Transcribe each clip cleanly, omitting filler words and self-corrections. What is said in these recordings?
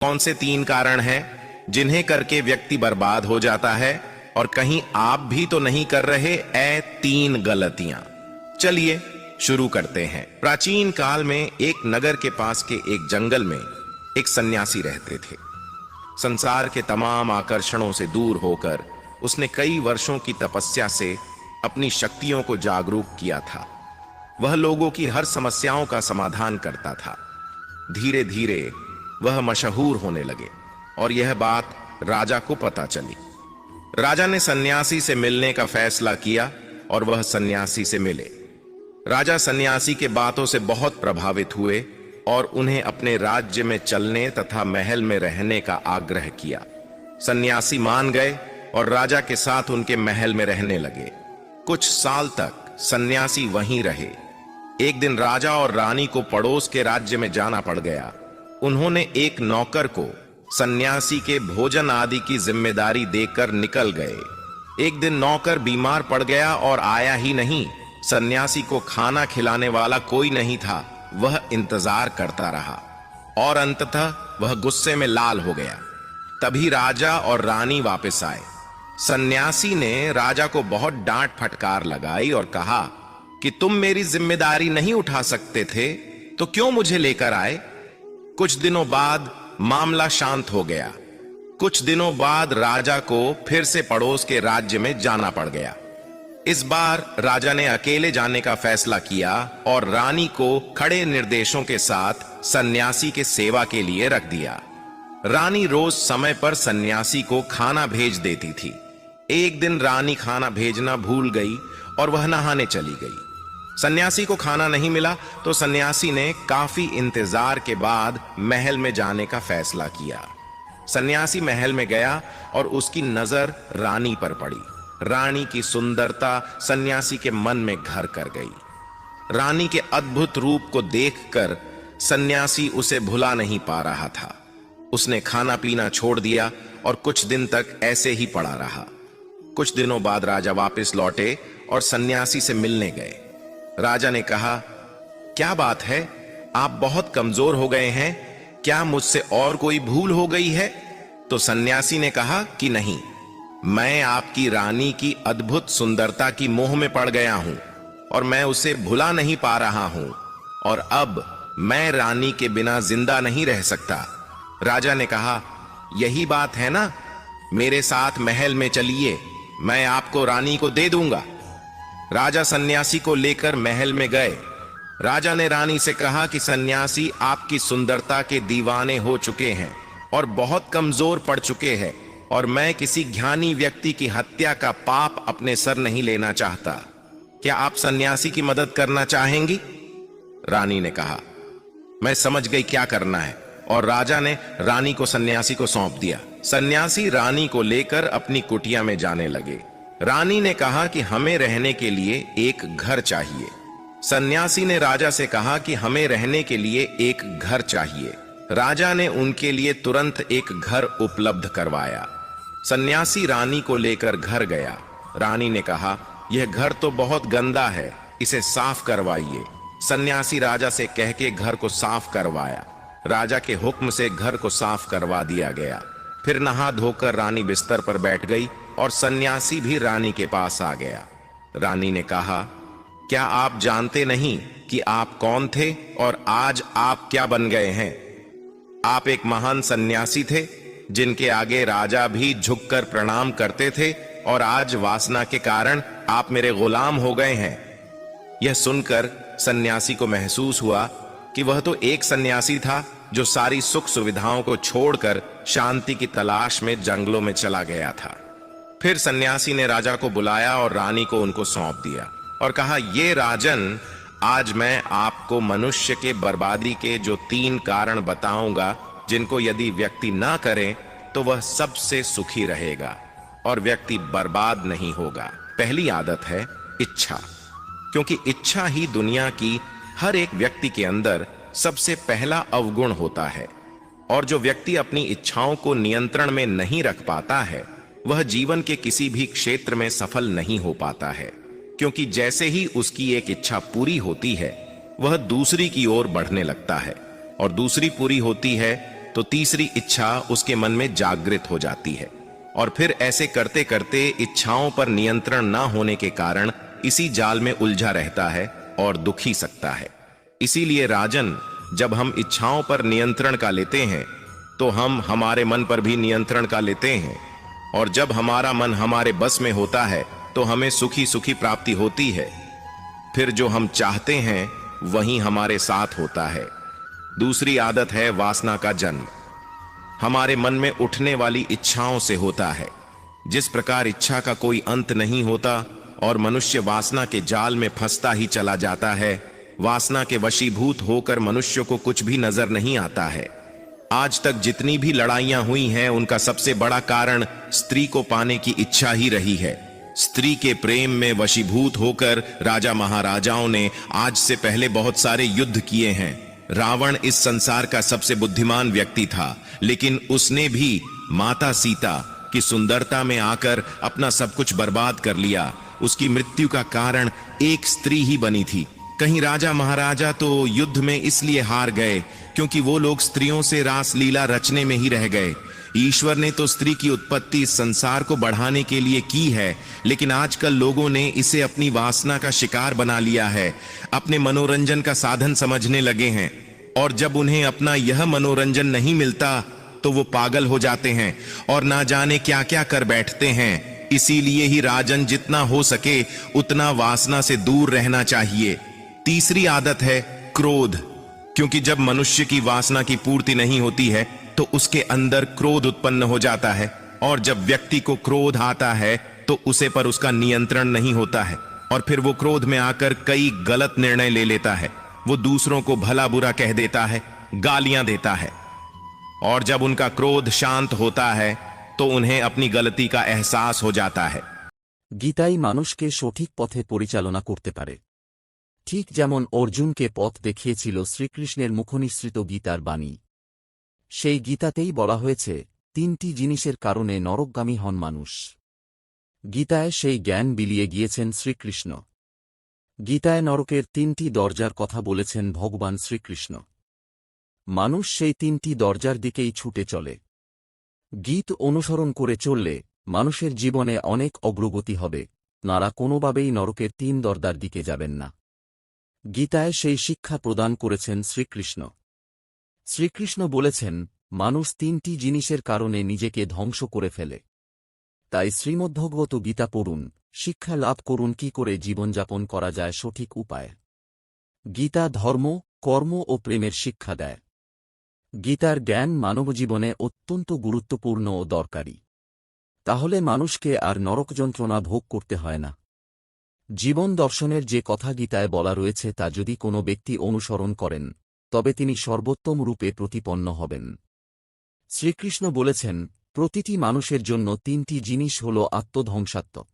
कौन से 3 कारण हैं जिन्हें करके व्यक्ति बर्बाद हो जाता है और कहीं आप भी तो नहीं कर रहे 3 गलतियां। चलिए शुरू करते हैं। प्राचीन काल में एक नगर के पास के एक जंगल में एक सन्यासी रहते थे। संसार के तमाम आकर्षणों से दूर होकर उसने कई वर्षों की तपस्या से अपनी शक्तियों को जागरूक किया था। वह लोगों की हर समस्याओं का समाधान करता था। धीरे धीरे वह मशहूर होने लगे और यह बात राजा को पता चली। राजा ने सन्यासी से मिलने का फैसला किया और वह सन्यासी से मिले। राजा सन्यासी के बातों से बहुत प्रभावित हुए और उन्हें अपने राज्य में चलने तथा महल में रहने का आग्रह किया। सन्यासी मान गए और राजा के साथ उनके महल में रहने लगे। कुछ साल तक सन्यासी वहीं रहे। एक दिन राजा और रानी को पड़ोस के राज्य में जाना पड़ गया। उन्होंने एक नौकर को सन्यासी के भोजन आदि की जिम्मेदारी देकर निकल गए। एक दिन नौकर बीमार पड़ गया और आया ही नहीं। सन्यासी को खाना खिलाने वाला कोई नहीं था। वह इंतजार करता रहा और अंततः वह गुस्से में लाल हो गया। तभी राजा और रानी वापस आए। सन्यासी ने राजा को बहुत डांट फटकार लगाई और कहा कि तुम मेरी जिम्मेदारी नहीं उठा सकते थे तो क्यों मुझे लेकर आए। कुछ दिनों बाद मामला शांत हो गया। कुछ दिनों बाद राजा को फिर से पड़ोस के राज्य में जाना पड़ गया। इस बार राजा ने अकेले जाने का फैसला किया और रानी को खड़े निर्देशों के साथ सन्यासी के सेवा के लिए रख दिया। रानी रोज समय पर सन्यासी को खाना भेज देती थी। एक दिन रानी खाना भेजना भूल गई और वह नहाने चली गई। सन्यासी को खाना नहीं मिला तो सन्यासी ने काफी इंतजार के बाद महल में जाने का फैसला किया। सन्यासी महल में गया और उसकी नजर रानी पर पड़ी। रानी की सुंदरता सन्यासी के मन में घर कर गई। रानी के अद्भुत रूप को देखकर सन्यासी उसे भुला नहीं पा रहा था। उसने खाना पीना छोड़ दिया और कुछ दिन तक ऐसे ही पड़ा रहा। कुछ दिनों बाद राजा वापस लौटे और सन्यासी से मिलने गए। राजा ने कहा, क्या बात है, आप बहुत कमजोर हो गए हैं, क्या मुझसे और कोई भूल हो गई है। तो सन्यासी ने कहा कि नहीं, मैं आपकी रानी की अद्भुत सुंदरता की मोह में पड़ गया हूं और मैं उसे भुला नहीं पा रहा हूं और अब मैं रानी के बिना जिंदा नहीं रह सकता। राजा ने कहा, यही बात है ना, मेरे साथ महल में चलिए, मैं आपको रानी को दे दूंगा। राजा सन्यासी को लेकर महल में गए। राजा ने रानी से कहा कि सन्यासी आपकी सुंदरता के दीवाने हो चुके हैं और बहुत कमजोर पड़ चुके हैं और मैं किसी ज्ञानी व्यक्ति की हत्या का पाप अपने सर नहीं लेना चाहता। क्या आप सन्यासी की मदद करना चाहेंगी। रानी ने कहा, मैं समझ गई क्या करना है, और राजा ने रानी को सन्यासी को सौंप दिया। सन्यासी रानी को लेकर अपनी कुटिया में जाने लगे। रानी ने कहा कि हमें रहने के लिए एक घर चाहिए। सन्यासी ने राजा से कहा कि हमें रहने के लिए एक घर चाहिए। राजा ने उनके लिए तुरंत एक घर उपलब्ध करवाया। सन्यासी रानी को लेकर घर गया। रानी ने कहा, यह घर तो बहुत गंदा है, इसे साफ करवाइए। सन्यासी राजा से कह के घर को साफ करवाया। राजा के हुक्म से घर को साफ करवा दिया गया। फिर नहा धोकर रानी बिस्तर पर बैठ गई और सन्यासी भी रानी के पास आ गया। रानी ने कहा, क्या आप जानते नहीं कि आप कौन थे और आज आप क्या बन गए हैं। आप एक महान सन्यासी थे जिनके आगे राजा भी झुककर प्रणाम करते थे और आज वासना के कारण आप मेरे गुलाम हो गए हैं। यह सुनकर सन्यासी को महसूस हुआ कि वह तो एक सन्यासी था जो सारी सुख सुविधाओं को छोड़कर शांति की तलाश में जंगलों में चला गया था। फिर सन्यासी ने राजा को बुलाया और रानी को उनको सौंप दिया और कहा, ये राजन, आज मैं आपको मनुष्य के बर्बादी के जो 3 कारण बताऊंगा जिनको यदि व्यक्ति ना करे तो वह सबसे सुखी रहेगा और व्यक्ति बर्बाद नहीं होगा। पहली आदत है इच्छा, क्योंकि इच्छा ही दुनिया की हर एक व्यक्ति के अंदर सबसे पहला अवगुण होता है और जो व्यक्ति अपनी इच्छाओं को नियंत्रण में नहीं रख पाता है वह जीवन के किसी भी क्षेत्र में सफल नहीं हो पाता है, क्योंकि जैसे ही उसकी एक इच्छा पूरी होती है वह दूसरी की ओर बढ़ने लगता है और दूसरी पूरी होती है तो तीसरी इच्छा उसके मन में जागृत हो जाती है और फिर ऐसे करते करते इच्छाओं पर नियंत्रण न होने के कारण इसी जाल में उलझा रहता है और दुखी सकता है। इसीलिए राजन, जब हम इच्छाओं पर नियंत्रण का लेते हैं तो हम हमारे मन पर भी नियंत्रण का लेते हैं, और जब हमारा मन हमारे बस में होता है तो हमें सुखी सुखी प्राप्ति होती है। फिर जो हम चाहते हैं वही हमारे साथ होता है। दूसरी आदत है वासना का जन्म। हमारे मन में उठने वाली इच्छाओं से होता है। जिस प्रकार इच्छा का कोई अंत नहीं होता और मनुष्य वासना के जाल में फंसता ही चला जाता है, वासना के वशीभूत होकर मनुष्य को कुछ भी नजर नहीं आता है। आज तक जितनी भी लड़ाइयां हुई हैं उनका सबसे बड़ा कारण स्त्री को पाने की इच्छा ही रही है। स्त्री के प्रेम में वशीभूत होकर राजा महाराजाओं ने आज से पहले बहुत सारे युद्ध किए हैं। रावण इस संसार का सबसे बुद्धिमान व्यक्ति था, लेकिन उसने भी माता सीता की सुंदरता में आकर अपना सब कुछ बर्बाद कर लिया। उसकी मृत्यु का कारण एक स्त्री ही बनी थी। कहीं राजा महाराजा तो युद्ध में इसलिए हार गए क्योंकि वो लोग स्त्रियों से रास लीला रचने में ही रह गए। ईश्वर ने तो स्त्री की उत्पत्ति इस संसार को बढ़ाने के लिए की है, लेकिन आजकल लोगों ने इसे अपनी वासना का शिकार बना लिया है, अपने मनोरंजन का साधन समझने लगे हैं। और जब उन्हें अपना यह मनोरंजन नहीं मिलता तो वो पागल हो जाते हैं और ना जाने क्या क्या कर बैठते हैं। इसीलिए ही राजन, जितना हो सके उतना वासना से दूर रहना चाहिए। तीसरी आदत है क्रोध, क्योंकि जब मनुष्य की वासना की पूर्ति नहीं होती है तो उसके अंदर क्रोध उत्पन्न हो जाता है, और जब व्यक्ति को क्रोध आता है तो उसे पर उसका नियंत्रण नहीं होता है और फिर वो क्रोध में आकर कई गलत निर्णय ले लेता है। वो दूसरों को भला बुरा कह देता है, गालियां देता है, और जब उनका क्रोध शांत होता है तो उन्हें अपनी गलती का एहसास हो जाता है। গীতাই মানুষকে সঠিক পথে পরিচালনা করতে পারে। ঠিক যেমন অর্জুনকে পথ দেখিয়েছিল শ্রীকৃষ্ণের মুখনিসৃত গীতার বাণী। সেই গীতাতেই বলা হয়েছে ৩টি জিনিসের কারণে নরকগামী হন মানুষ। গীতায় সেই জ্ঞান বিলিয়ে গিয়েছেন শ্রীকৃষ্ণ। গীতায় নরকের ৩টি দরজার কথা বলেছেন ভগবান শ্রীকৃষ্ণ। মানুষ সেই ৩টি দরজার দিকেই ছুটে চলে। গীত অনুসরণ করে চললে মানুষের জীবনে অনেক অগ্রগতি হবে, তাঁরা কোনোভাবেই নরকের ৩ দরজার দিকে যাবেন না। গীতায় সেই শিক্ষা প্রদান করেছেন শ্রীকৃষ্ণ। শ্রীকৃষ্ণ বলেছেন, মানুষ ৩টি জিনিসের কারণে নিজেকে ধ্বংস করে ফেলে। তাই শ্রীমদ্ভগবত গীতা পড়ুন, শিক্ষা লাভ করুন কি করে জীবনযাপন করা যায় সঠিক উপায়। গীতা ধর্ম, কর্ম ও প্রেমের শিক্ষা দেয়। গীতার জ্ঞান মানবজীবনে অত্যন্ত গুরুত্বপূর্ণ ও দরকারি। তাহলে মানুষকে আর নরক যন্ত্রণা ভোগ করতে হয় না। জীবন দর্শনের যে কথা গীতায় বলা রয়েছে তা যদি কোনো ব্যক্তি অনুসরণ করেন তবে তিনি সর্বোত্তম রূপে প্রতিপন্ন হবেন। শ্রীকৃষ্ণ বলেছেন, প্রতিটি মানুষের জন্য ৩টি জিনিস হল আত্মধ্বংসাত্মক।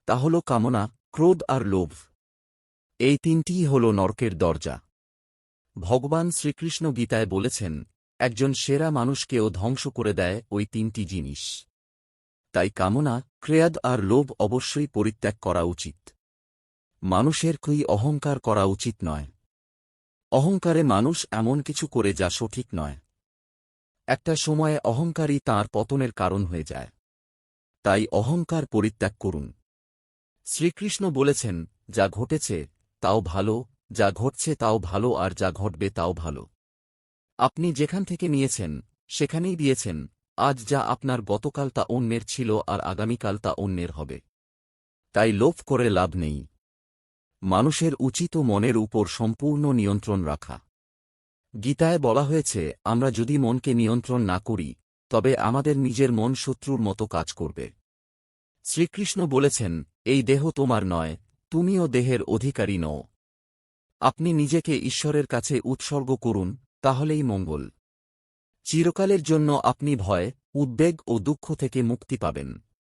তা হল কামনা, ক্রোধ আর লোভ। এই ৩টিই হল নরকের দরজা। ভগবান শ্রীকৃষ্ণ গীতায় বলেছেন, একজন সেরা মানুষকেও ধ্বংস করে দেয় ওই ৩টি জিনিস। তাই কামনা, ক্রোধ আর লোভ অবশ্যই পরিত্যাগ করা উচিত। মানুষের কই অহংকার করা উচিত নয়। অহংকারে মানুষ এমন কিছু করে যা সঠিক নয়। একটা সময়ে অহংকারই তাঁর পতনের কারণ হয়ে যায়। তাই অহংকার পরিত্যাগ করুন। শ্রীকৃষ্ণ বলেছেন, যা ঘটেছে তাও ভালো, যা ঘটছে তাও ভালো, আর যা ঘটবে তাও ভালো। আপনি যেখান থেকে নিয়েছেন সেখানেই দিয়েছেন। আজ যা আপনার গতকাল তা অন্যের ছিল আর আগামীকাল তা অন্যের হবে। তাই লোভ করে লাভ নেই। মানুষের উচিত মনের উপর সম্পূর্ণ নিয়ন্ত্রণ রাখা। গীতায় বলা হয়েছে, আমরা যদি মনকে নিয়ন্ত্রণ না করি তবে আমাদের নিজের মন শত্রুর মতো কাজ করবে। শ্রীকৃষ্ণ বলেছেন, এই দেহ তোমার নয়, তুমিও দেহের অধিকারী নও। আপনি নিজেকে ঈশ্বরের কাছে উৎসর্গ করুন, তাহলেই মঙ্গল। চিরকালের জন্য আপনি ভয়, উদ্বেগ ও দুঃখ থেকে মুক্তি পাবেন।